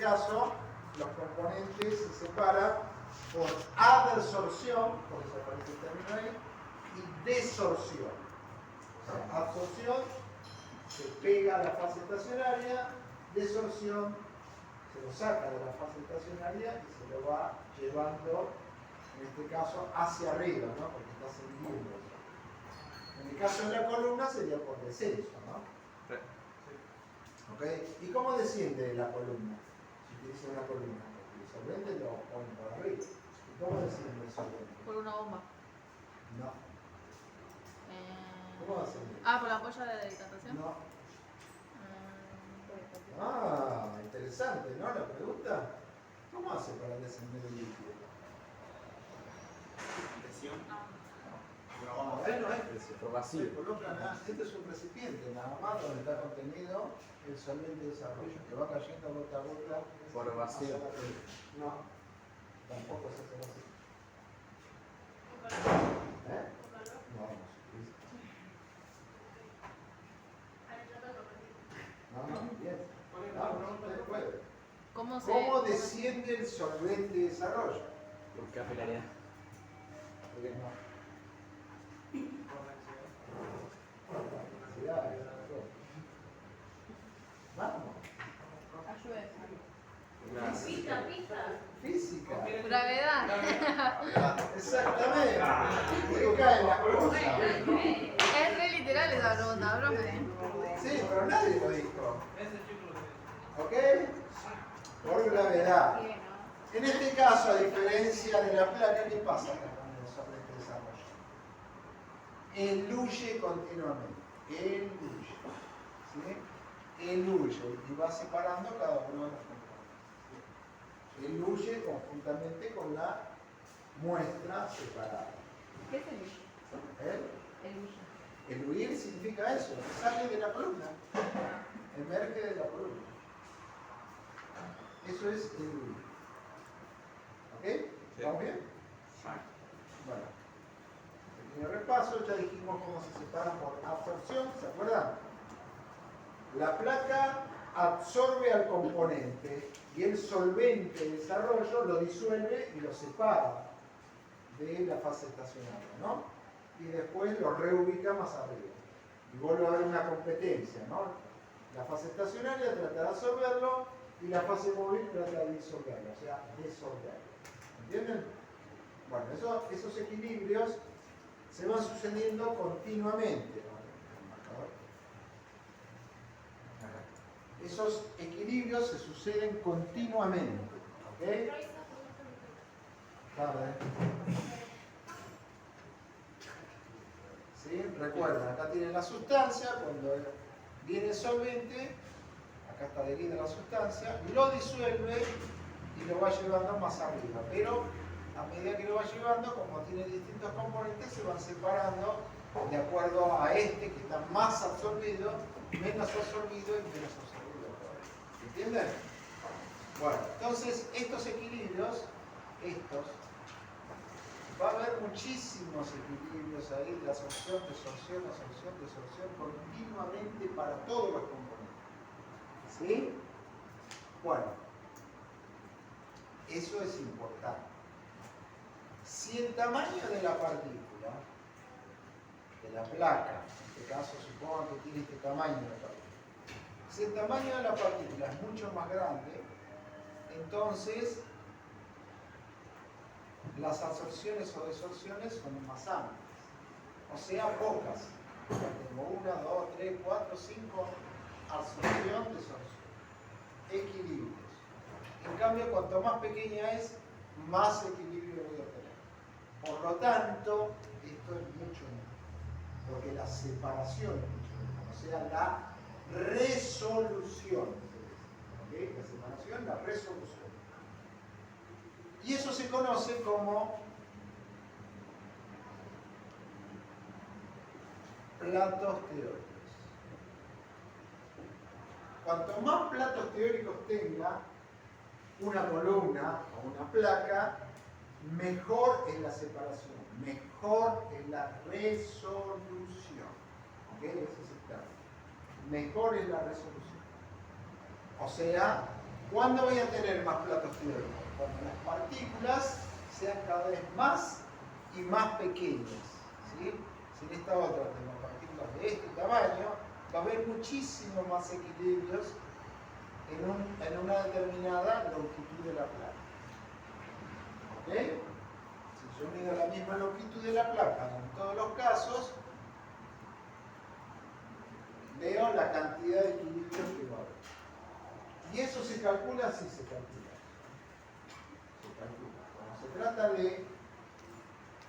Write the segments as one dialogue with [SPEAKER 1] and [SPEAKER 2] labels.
[SPEAKER 1] caso, los componentes se separan por adsorción, por eso aparece el término ahí, y desorción. O sea, absorción se pega a la fase estacionaria, desorción se lo saca de la fase estacionaria y se lo va llevando, en este caso, hacia arriba, ¿no? Porque está ascendiendo. En el caso de la columna sería por descenso, ¿no?
[SPEAKER 2] Sí.
[SPEAKER 1] ¿Okay? ¿Y cómo desciende la columna? Si utiliza una columna, porque el solvente lo pone por arriba. ¿Y cómo desciende el solvente?
[SPEAKER 3] Por una bomba.
[SPEAKER 1] No. ¿Cómo desciende?
[SPEAKER 3] Por la polla de hidratación.
[SPEAKER 1] No. Ah, interesante, ¿no? La pregunta. ¿Cómo hace para descender el líquido?
[SPEAKER 2] Presión.
[SPEAKER 1] No, ahí no hay presión.
[SPEAKER 2] Por vacío.
[SPEAKER 1] Se coloca nada. Este es un recipiente, nada más, donde está contenido el solvente de desarrollo, que va cayendo gota a gota.
[SPEAKER 2] Por vacío.
[SPEAKER 1] No, tampoco se hace vacío. ¿Eh? No, no, bien. No puede. ¿Cómo desciende el solvente de desarrollo?
[SPEAKER 2] Por capilaridad.
[SPEAKER 1] Vamos.
[SPEAKER 3] Ayuda.
[SPEAKER 1] Física.
[SPEAKER 3] Gravedad.
[SPEAKER 1] Exactamente. ¿Qué cae en la cosa?
[SPEAKER 3] Es re literal esa pregunta, profe.
[SPEAKER 1] Sí, pero nadie lo dijo. ¿Ok? Por gravedad. En este caso, a diferencia de la placa, ¿qué pasa acá con el solvente de desarrollo? Eluye continuamente. Eluye. ¿Sí? Eluye y va separando cada uno de los componentes. Eluye conjuntamente con la muestra separada.
[SPEAKER 3] ¿Qué es el
[SPEAKER 1] ¿Eh? Eluir significa eso, sale de la columna, emerge de la columna. Eso es eluir. ¿Ok? ¿Estamos bien? Bueno, pequeño repaso, ya dijimos cómo se separan por absorción, ¿se acuerdan? La placa absorbe al componente y el solvente de desarrollo lo disuelve y lo separa de la fase estacionaria, ¿no? Y después lo reubica más arriba. Y vuelve a haber una competencia, ¿no? La fase estacionaria trata de absorberlo y la fase móvil trata de disolverlo, o sea, desolverlo. ¿Entienden? Bueno, esos equilibrios se van sucediendo continuamente. Esos equilibrios se suceden continuamente. ¿Ok? Vale. ¿Sí? Recuerden, acá tienen la sustancia, cuando viene el solvente, acá está adherida la sustancia, lo disuelve y lo va llevando más arriba. Pero a medida que lo va llevando, como tiene distintos componentes, se van separando de acuerdo a este que está más absorbido, menos absorbido y menos absorbido. ¿Entienden? Bueno, entonces estos equilibrios, va a haber muchísimos equilibrios ahí de absorción, desorción, continuamente para todos los componentes. ¿Sí? Bueno, eso es importante. Si el tamaño de la partícula, de la placa, en este caso supongo que tiene este tamaño de partícula, si el tamaño de la partícula es mucho más grande, entonces las absorciones o desorciones son más amplias, o sea, pocas. Tengo 1, 2, 3, 4, 5, absorción, desorción. Equilibrios. En cambio, cuanto más pequeña es, más equilibrio voy a tener. Por lo tanto, esto es mucho menor, porque la separación es mucho menor, o sea, la resolución. ¿Okay? La separación, la resolución. Y eso se conoce como platos teóricos. Cuanto más platos teóricos tenga una columna o una placa, mejor es la separación, mejor es la resolución. ¿Ok? Ese es el término. Mejor es la resolución. O sea, ¿Cuándo voy a tener más platos teóricos? Cuando las partículas sean cada vez más y más pequeñas. ¿Sí? Si en esta otra tenemos partículas de este tamaño, va a haber muchísimo más equilibrios en una determinada longitud de la placa. ¿Ok? Si yo mido la misma longitud de la placa en todos los casos, veo la cantidad de equilibrios que va a haber. ¿Y eso se calcula? Sí, se calcula. Se calcula. Cuando se trata de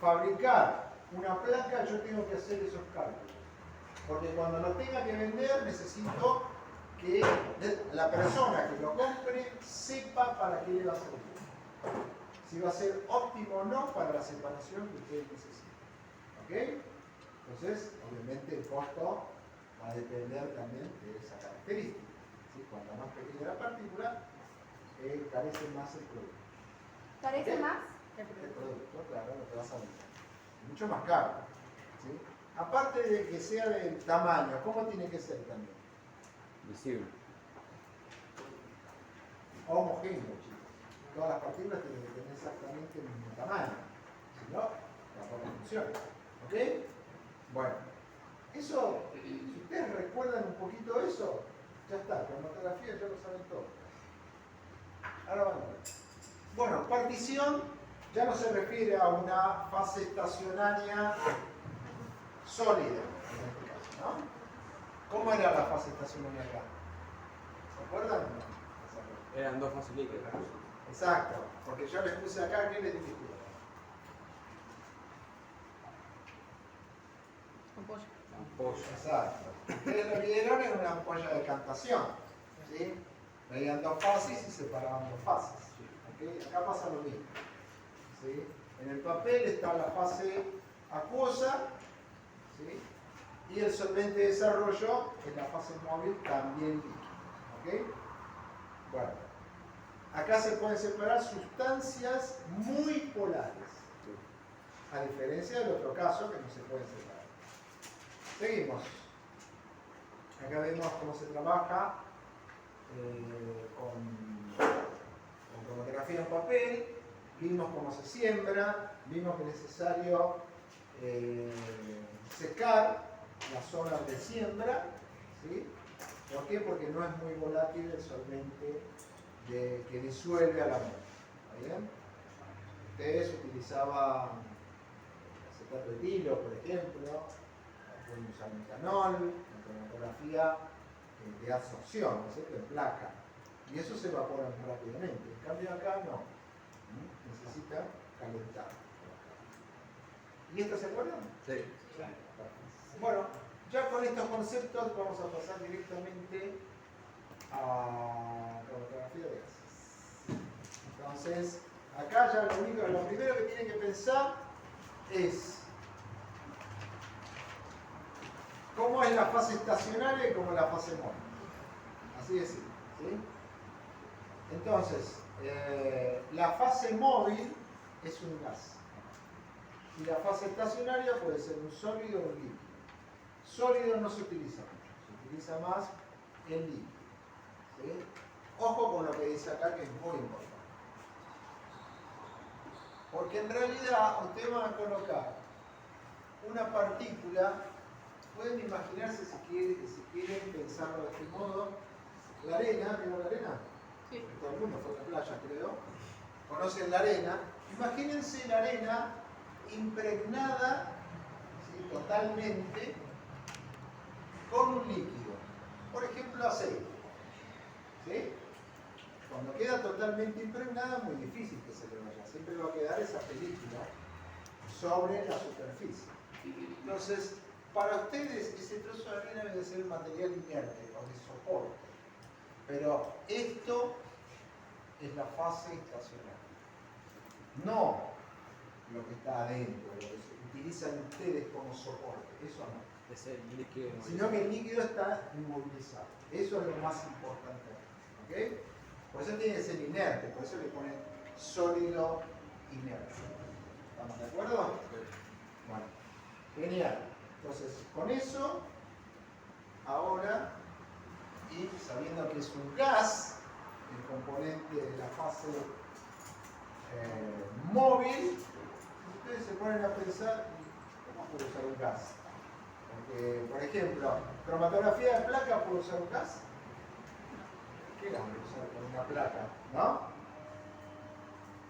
[SPEAKER 1] fabricar una placa, yo tengo que hacer esos cálculos. Porque cuando lo tenga que vender, necesito que la persona que lo compre sepa para qué le va a servir. Si va a ser óptimo o no para la separación que ustedes necesitan. ¿Ok? Entonces, obviamente el costo va a depender también de esa característica. ¿Sí? Cuanto más pequeña la partícula, carece más el producto.
[SPEAKER 3] ¿Parece
[SPEAKER 1] ¿Ok?
[SPEAKER 3] más?
[SPEAKER 1] El producto, claro, lo que vas a vender. Mucho más caro. ¿Sí? Aparte de que sea del tamaño, ¿cómo tiene que ser también?
[SPEAKER 2] Visible.
[SPEAKER 1] Homogéneo, chicos. Todas las partículas tienen que tener exactamente el mismo tamaño. Si no, tampoco funciona. ¿Ok? Bueno, eso, si ustedes recuerdan un poquito eso, ya está, cromatografía ya lo saben todo. Ahora vamos a ver. Bueno, partición ya no se refiere a una fase estacionaria sólida, en este caso, ¿no? ¿Cómo era la fase estacionaria acá? ¿Se acuerdan? No, no se acuerdan.
[SPEAKER 2] Eran dos fases líquidas.
[SPEAKER 1] Exacto, porque yo les puse acá, ¿qué les dije?
[SPEAKER 3] Apoyo.
[SPEAKER 2] Ampolla.
[SPEAKER 1] Exacto. Ustedes lo vieron en una ampolla de decantación. ¿Sí? Veían dos fases y separaban dos fases. ¿Ok? Acá pasa lo mismo. ¿Sí? En el papel está la fase acuosa, ¿sí? Y el solvente de desarrollo en la fase móvil también líquido. ¿Ok? Bueno, acá se pueden separar sustancias muy polares, a diferencia del otro caso que no se pueden separar. Seguimos. Acá vemos cómo se trabaja con cromatografía en papel. Vimos cómo se siembra. Vimos que es necesario secar las zonas de siembra. ¿Sí? ¿Por qué? Porque no es muy volátil el solvente que disuelve a la muestra. ¿Está bien? Ustedes utilizaban acetato de etilo, por ejemplo. Pueden usar metanol, en cromatografía de absorción, ¿no es cierto? En placa. Y eso se evapora rápidamente. En cambio acá no. Necesita calentar. ¿Y esto se acuerdan?
[SPEAKER 2] Sí.
[SPEAKER 1] Bueno, ya con estos conceptos vamos a pasar directamente a cromatografía de gases. Entonces, acá ya lo primero que tienen que pensar es cómo es la fase estacionaria y cómo es la fase móvil. Así de simple. ¿Sí? Entonces, la fase móvil es un gas. Y la fase estacionaria puede ser un sólido o un líquido. Sólido no se utiliza mucho, se utiliza más el líquido. ¿Sí? Ojo con lo que dice acá, que es muy importante. Porque en realidad ustedes van a colocar una partícula. Pueden imaginarse, si quieren pensarlo de este modo, la arena, ¿vieron la arena?
[SPEAKER 3] Sí.
[SPEAKER 1] Todo el mundo fue a la playa, creo. Conocen la arena. Imagínense la arena impregnada, ¿sí? Totalmente con un líquido. Por ejemplo, aceite. ¿Sí? Cuando queda totalmente impregnada, es muy difícil que se le vaya. Siempre va a quedar esa película sobre la superficie. Entonces, para ustedes ese trozo de arena debe ser material inerte o de soporte. Pero esto es la fase estacionaria. No lo que está adentro, lo que utilizan ustedes como soporte. Eso no.
[SPEAKER 2] Es el líquido.
[SPEAKER 1] Sino que el líquido está inmovilizado. Eso es lo más importante. ¿Ok? Por eso tiene que ser inerte, por eso le ponen sólido inerte. ¿Estamos de acuerdo? Bueno, genial. Entonces, con eso, ahora, y sabiendo que es un gas, el componente la fase móvil, ustedes se ponen a pensar, ¿cómo puedo usar un gas? Porque, por ejemplo, cromatografía de placa, ¿puedo usar un gas? ¿Qué gas puedo usar con una placa? ¿No?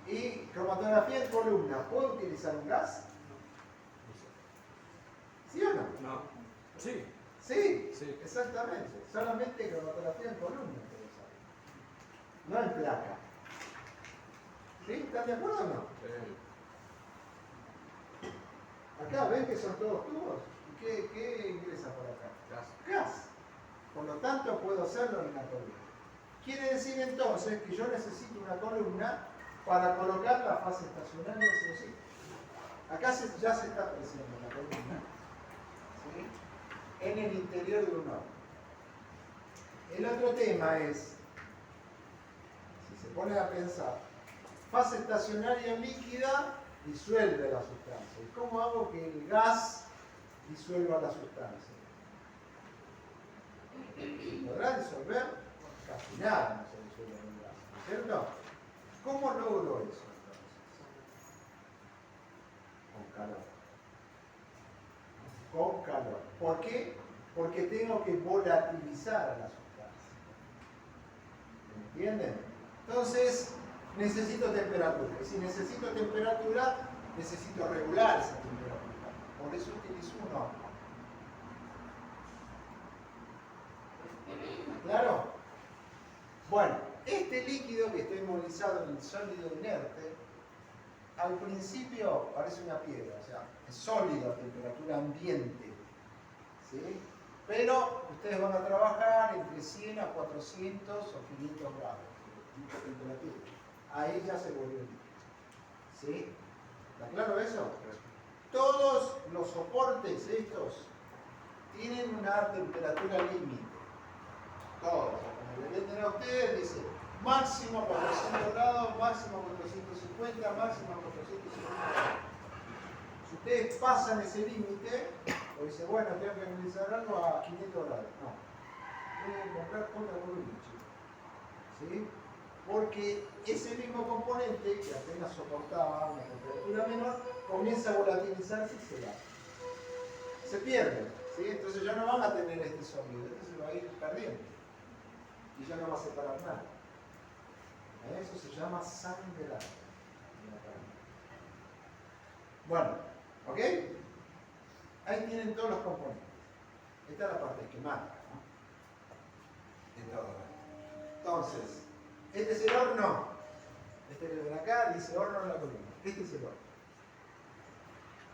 [SPEAKER 1] Y cromatografía de columna, ¿puedo utilizar un gas? ¿Sí o no?
[SPEAKER 2] No. Sí.
[SPEAKER 1] Sí,
[SPEAKER 2] Sí.
[SPEAKER 1] exactamente. Solamente cromatografía en columna puedo usar. No en placa. ¿Sí? ¿Están de acuerdo o no? Acá ven que son todos tubos. ¿Y qué ingresa por acá? Gas. Por lo tanto, puedo hacerlo en una columna. Quiere decir entonces que yo necesito una columna para colocar la fase estacionaria, sí o sí. Acá ya se está apreciando la columna, ¿sí? En el interior de un horno. El otro tema es, si se pone a pensar, fase estacionaria líquida disuelve la sustancia. ¿Y cómo hago que el gas disuelva la sustancia? ¿Podrá disolver? Casi nada no se disuelve en el gas, ¿no es cierto? ¿Cómo logro eso entonces? Con calor. Con calor. ¿Por qué? Porque tengo que volatilizar a la sustancia. ¿Me entienden? Entonces, necesito temperatura. Y si necesito temperatura, necesito regular esa temperatura. Por eso utilizo un horno. ¿Claro? Bueno, este líquido que está inmovilizado en el sólido inerte, al principio parece una piedra, o sea, es sólido a temperatura ambiente, ¿sí? Pero ustedes van a trabajar entre 100 a 400 o 500 grados de temperatura. Ahí ya se volvió líquido, ¿sí? ¿Está claro eso? Todos los soportes estos tienen una temperatura límite. Todos. Como le venden a ustedes, dice máximo 400 grados, máximo 450, máximo 450. Si ustedes pasan ese límite, o dicen, bueno, tengo que utilizar algo a 500 grados. No. Tienen que comprar otra columna, chicos. ¿Sí? Porque ese mismo componente, que apenas soportaba una temperatura menor, comienza a volatilizarse y se va. Se pierde. ¿Sí? Entonces ya no van a tener este sólido, este se va a ir perdiendo. Y ya no va a separar nada. Eso se llama sangrado. Bueno, ¿ok? Ahí tienen todos los componentes. Esta es la parte esquemática, ¿no? De todo esto. Entonces, este es el horno. Este que ven acá dice horno en la columna. Este es el horno.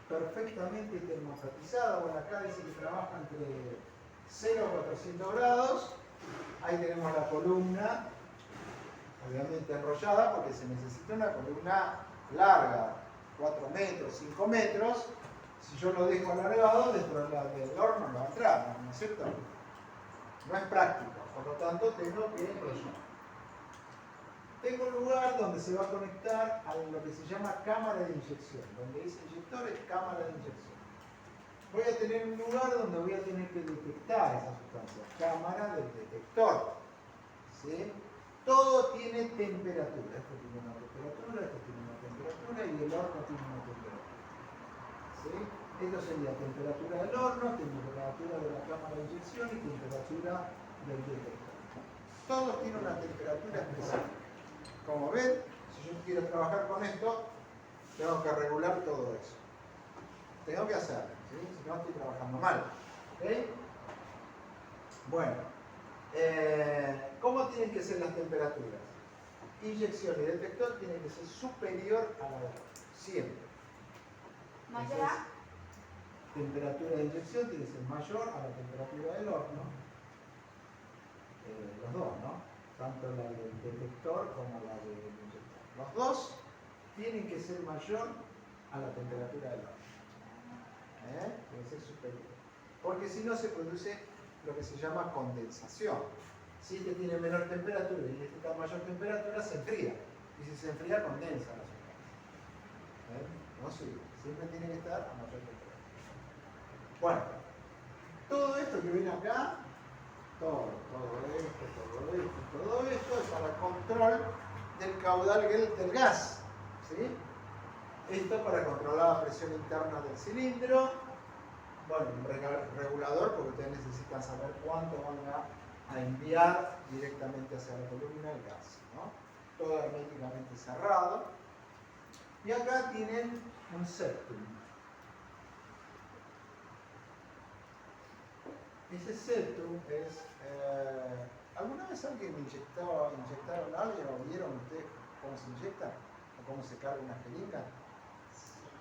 [SPEAKER 1] Perfectamente termostatizado. Bueno, acá dice que trabaja entre 0 a 400 grados. Ahí tenemos la columna, obviamente enrollada, porque se necesita una columna larga, 4 metros, 5 metros. Si yo lo dejo alargado, dentro del horno no va a entrar, ¿no es cierto? No es práctico, por lo tanto tengo que enrollar. Tengo un lugar donde se va a conectar a lo que se llama cámara de inyección. Donde dice inyector es cámara de inyección. Voy a tener un lugar donde voy a tener que detectar esa sustancia. Cámara del detector. ¿Sí? Todo tiene temperatura. Esto tiene una temperatura, esto tiene una temperatura y el horno tiene una temperatura. ¿Sí? Esto sería temperatura del horno, temperatura de la cámara de inyección y temperatura del detector. Todos tienen una temperatura específica. Como ven, si yo quiero trabajar con esto, tengo que regular todo eso. Tengo que hacerlo, ¿sí? Si no estoy trabajando mal. ¿Okay? Bueno, ¿cómo tienen que ser las temperaturas? Inyección y detector tienen que ser superior a la de horno, siempre.
[SPEAKER 3] ¿Mayor a?
[SPEAKER 1] Temperatura de inyección tiene que ser mayor a la temperatura del horno. Los dos, ¿no? Tanto la del detector como la del inyector. Los dos tienen que ser mayor a la temperatura del horno. Tiene que ser superior. Porque si no se produce lo que se llama condensación. Si este tiene menor temperatura y este está a mayor temperatura, se enfría. Y si se enfría, condensa la sustancia. No sirve. Siempre tiene que estar a mayor temperatura. Bueno, todo esto que ven acá, todo esto es para control del caudal del gas. ¿Sí? Esto para controlar la presión interna del cilindro. Bueno, un regulador, porque ustedes necesitan saber cuánto van a enviar directamente hacia la columna el gas, ¿no? Todo herméticamente cerrado. Y acá tienen un septum. Ese septum es... ¿alguna vez alguien inyectaron algo o vieron ustedes cómo se inyecta? ¿O cómo se carga una jeringa?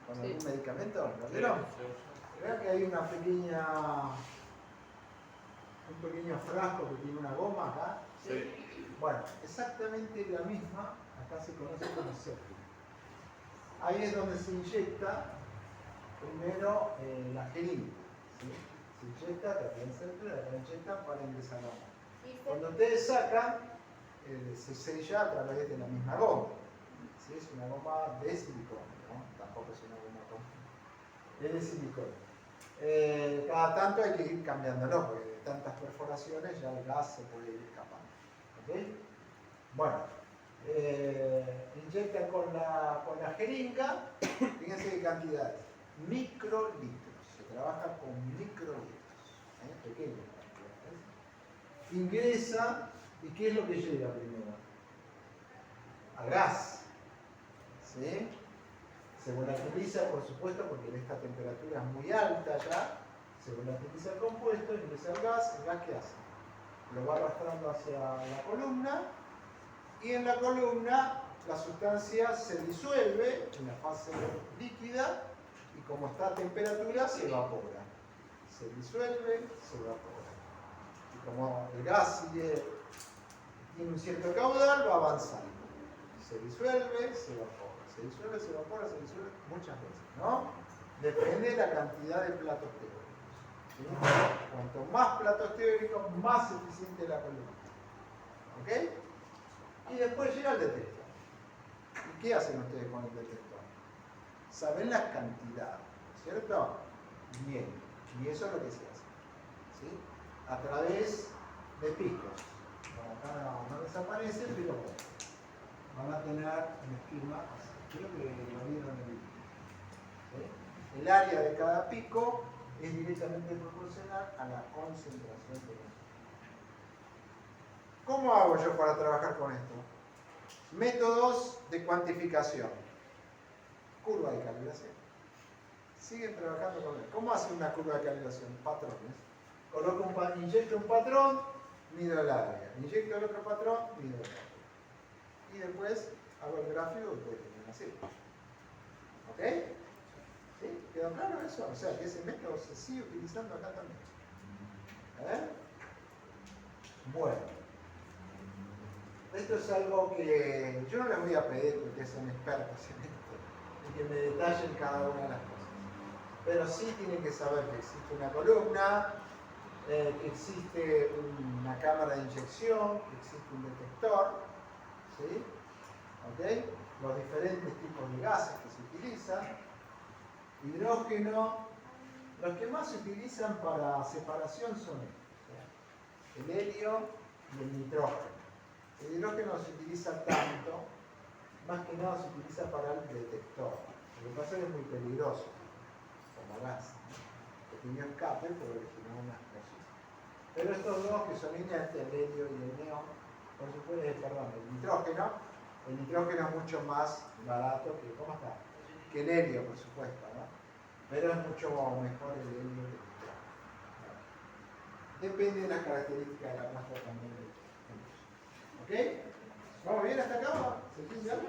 [SPEAKER 1] ¿Con
[SPEAKER 3] Sí.
[SPEAKER 1] algún medicamento? ¿Lo vieron? Vean que hay un pequeño frasco que tiene una goma acá.
[SPEAKER 2] Sí.
[SPEAKER 1] Bueno, exactamente la misma, acá se conoce como septum. Ahí es donde se inyecta primero la jeringa. ¿Sí? Se inyecta, acá tiene septum, acá inyectan para ingresar la goma. Cuando ustedes sacan, se sella a través de la misma goma. ¿Sí? Es una goma de silicona, ¿no? Tampoco es una goma común. Es de silicona. Cada tanto hay que ir cambiándolo, porque de tantas perforaciones ya el gas se puede ir escapando. ¿Okay? Bueno, inyectan con la jeringa, fíjense qué cantidades, microlitros, se trabaja con microlitros, pequeñas cantidades. Ingresa, ¿y qué es lo que llega primero? Al gas, ¿sí? Se volatiliza, por supuesto, porque en esta temperatura es muy alta ya, se volatiliza el compuesto, ingresa el gas ¿qué hace? Lo va arrastrando hacia la columna, y en la columna la sustancia se disuelve en la fase líquida, y como está a temperatura se evapora. Se disuelve, se evapora. Y como el gas tiene un cierto caudal, va avanzando. Se disuelve, se evapora. Se disuelve, se evapora, se disuelve muchas veces, ¿no? Depende de la cantidad de platos teóricos. ¿Sí? Cuanto más platos teóricos, más eficiente es la columna. ¿Ok? Y después llega el detector. ¿Y qué hacen ustedes con el detector? Saben las cantidades, ¿cierto? Bien. Y eso es lo que se hace. ¿Sí? A través de picos. Como acá no desaparece, pero bueno, van a tener un esquema así. Creo que lo vieron en el video. ¿Sí? El área de cada pico es directamente proporcional a la concentración de la. ¿Cómo hago yo para trabajar con esto? Métodos de cuantificación. Curva de calibración. Siguen trabajando con él. ¿Cómo hace una curva de calibración? Patrones. Inyecto un patrón, mido el área. Inyecto el otro patrón, mido el área. Y después hago el gráfico que puede tener así. ¿Ok? ¿Sí? ¿Quedó claro eso? O sea, que ese método se sigue utilizando acá también. Bueno. Esto es algo que yo no les voy a pedir porque son expertos en esto y que me detallen cada una de las cosas. Pero sí tienen que saber que existe una columna, que existe una cámara de inyección, que existe un detector, ¿sí? ¿Okay? Los diferentes tipos de gases que se utilizan. Hidrógeno, los que más se utilizan para separación son estos, el helio y el nitrógeno. El hidrógeno no se utiliza tanto, más que nada se utiliza para el detector. Lo que pasa es que es muy peligroso, como gas. Pequeño escape puede originar una explosión. Pero estos dos que son inertes, el helio y el neón, por supuesto, el nitrógeno es mucho más barato que, ¿cómo está? Que el helio, por supuesto, ¿no? Pero es mucho mejor el helio que el nitrógeno. Depende de las características de la muestra también. ¿Ok? ¿Vamos bien hasta acá? ¿Se entiende algo?